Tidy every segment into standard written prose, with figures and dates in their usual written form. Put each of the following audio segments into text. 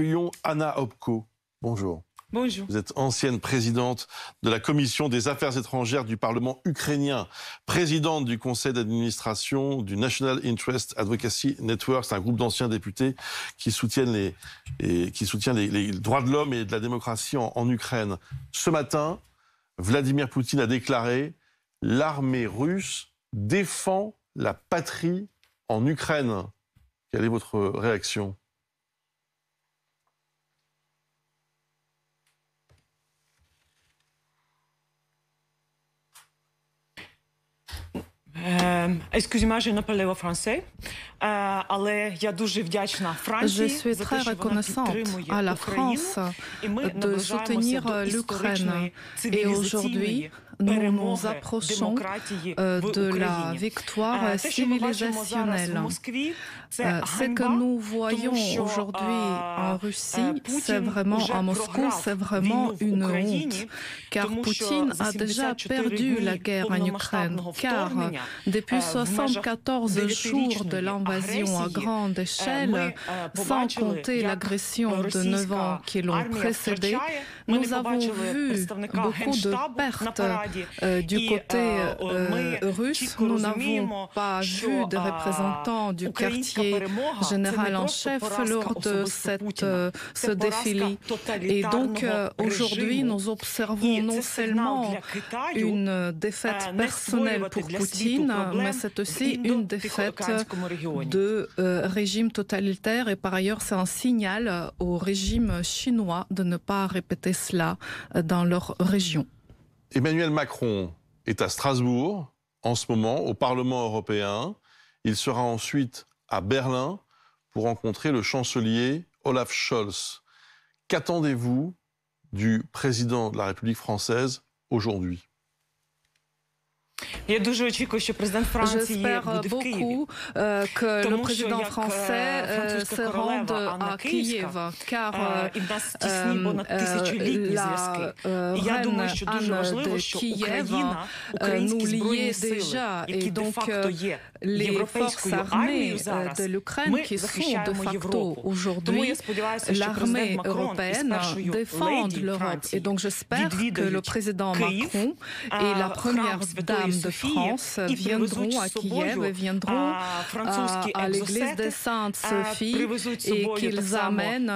Accueillons Anna Opko. Bonjour. Bonjour. Vous êtes ancienne présidente de la Commission des Affaires étrangères du Parlement ukrainien, présidente du conseil d'administration du National Interest Advocacy Network. C'est un groupe d'anciens députés qui soutiennent les droits de l'homme et de la démocratie en Ukraine. Ce matin, Vladimir Poutine a déclaré « L'armée russe défend la patrie en Ukraine ». Quelle est votre réaction ? Excusez-moi, je ne parle pas français, але я дуже вдячна Франції. Je suis très reconnaissante à la France de soutenir l'Ukraine. Et aujourd'hui, nous nous approchons de la victoire civilisationnelle. Ce que nous voyons aujourd'hui en Russie, c'est vraiment à Moscou, c'est vraiment une honte. Car Poutine a déjà perdu la guerre en Ukraine. Car depuis 74 jours de l'invasion à grande échelle, sans compter l'agression de 9 ans qui l'ont précédée, nous avons vu beaucoup de pertes du côté russe. Nous n'avons pas vu de représentants du quartier général en chef lors de ce défilé. Et donc aujourd'hui, nous observons non seulement une défaite personnelle pour Poutine, mais c'est aussi une défaite de régime totalitaire. Et par ailleurs, c'est un signal au régime chinois de ne pas répéter cela dans leur région. Emmanuel Macron est à Strasbourg en ce moment, au Parlement européen. Il sera ensuite à Berlin pour rencontrer le chancelier Olaf Scholz. Qu'attendez-vous du président de la République française aujourd'hui ? J'espère beaucoup que le président français se rende à Kiev, car la reine Anne de Kiev nous liait déjà, et donc les forces armées de l'Ukraine qui sont de facto aujourd'hui l'armée européenne défendent l'Europe. Et donc j'espère que le président Macron et la première dame de France viendront à Kiev et viendront à l'église de Sainte-Sophie et qu'ils amènent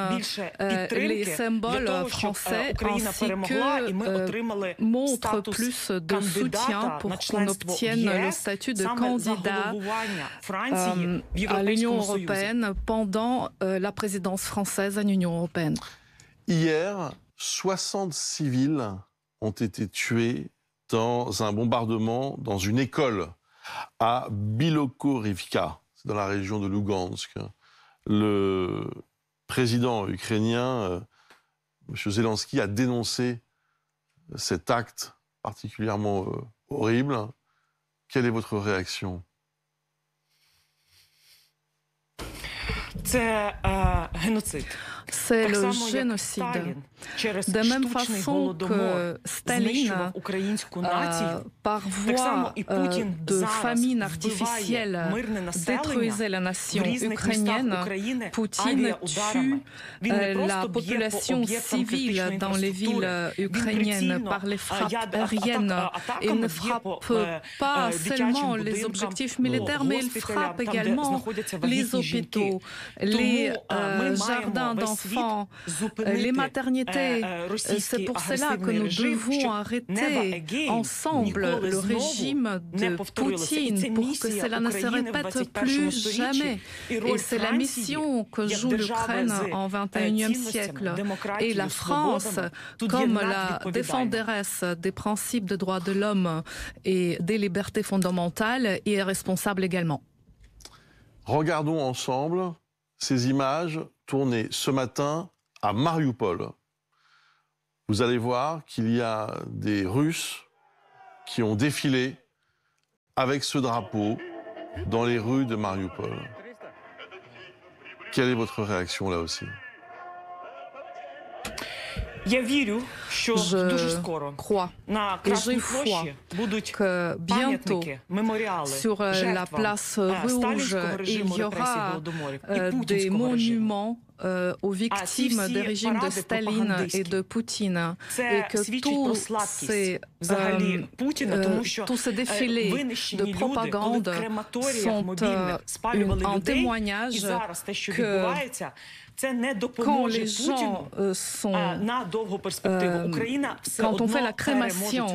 les symboles français ainsi que montrent plus de soutien pour qu'on obtienne le statut de candidat à l'Union européenne pendant la présidence française à l'Union européenne. Hier, 60 civils ont été tués dans un bombardement dans une école à Bilokorivka, c'est dans la région de Lugansk. Le président ukrainien, M. Zelensky, a dénoncé cet acte particulièrement horrible. Quelle est votre réaction ? C'est le génocide. De même façon que Staline, par voie de famine artificielle, détruisait la nation ukrainienne, Poutine tue la population civile dans les villes ukrainiennes par les frappes aériennes. Il ne frappe pas seulement les objectifs militaires, mais il frappe également les hôpitaux, les jardins d'enfants, les maternités. C'est pour cela que nous devons arrêter ensemble le régime de Poutine pour que cela ne se répète plus jamais. Et c'est la mission que joue l'Ukraine en XXIe siècle. Et la France, comme la défenderesse des principes des droits de l'homme et des libertés fondamentales, y est responsable également. Regardons ensemble ces images tournées ce matin à Mariupol. Vous allez voir qu'il y a des Russes qui ont défilé avec ce drapeau dans les rues de Mariupol. Quelle est votre réaction là aussi ? Je crois et j'ai foi que bientôt, sur la place rouge, il y aura des monuments aux victimes des régimes de Staline et de Poutine, et que tous ces défilés de propagande sont un témoignage que quand les gens quand on fait la crémation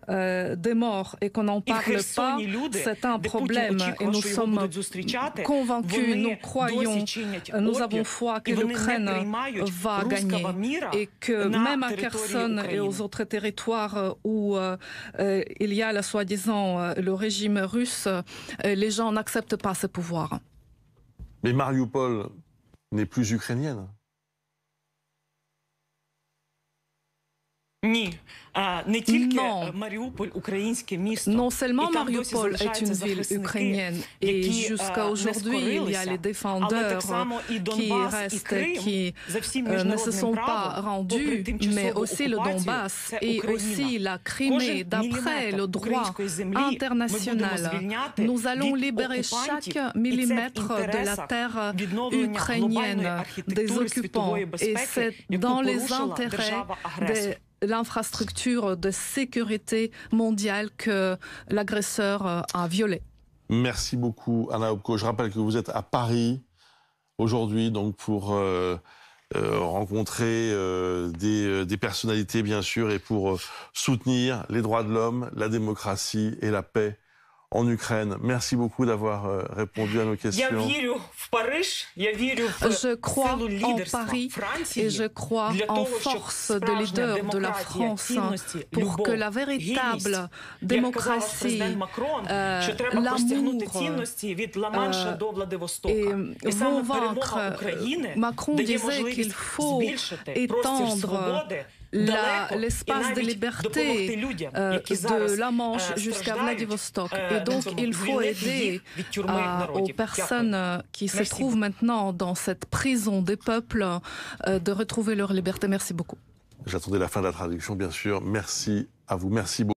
des morts et qu'on n'en parle pas, c'est un problème. Et nous sommes convaincus, nous croyons, nous avons foi que l'Ukraine va gagner et que même à Kherson et aux autres territoires où il y a la soi-disant le régime russe, les gens n'acceptent pas ce pouvoir. Mais Mariupol n'est plus ukrainienne. Non seulement Mariupol est une ville ukrainienne et jusqu'à aujourd'hui il y a les défendeurs qui restent, qui ne se sont pas rendus, mais aussi le Donbass et aussi la Crimée. D'après le droit international, nous allons libérer chaque millimètre de la terre ukrainienne des occupants et c'est dans les intérêts de l'infrastructure de sécurité mondiale que l'agresseur a violée. Merci beaucoup, Anna Hopko. Je rappelle que vous êtes à Paris aujourd'hui donc pour rencontrer des personnalités, bien sûr, et pour soutenir les droits de l'homme, la démocratie et la paix en Ukraine. Merci beaucoup d'avoir répondu à nos questions. Je crois en Paris et je crois en force de leader de la France pour que la véritable démocratie, l'amour vont vaincre. Macron disait qu'il faut étendre l'espace de liberté de la Manche jusqu'à Vladivostok. Et donc, il faut aider aux personnes qui se trouvent maintenant dans cette prison des peuples de retrouver leur liberté. Merci beaucoup. J'attendais la fin de la traduction, bien sûr. Merci à vous. Merci beaucoup.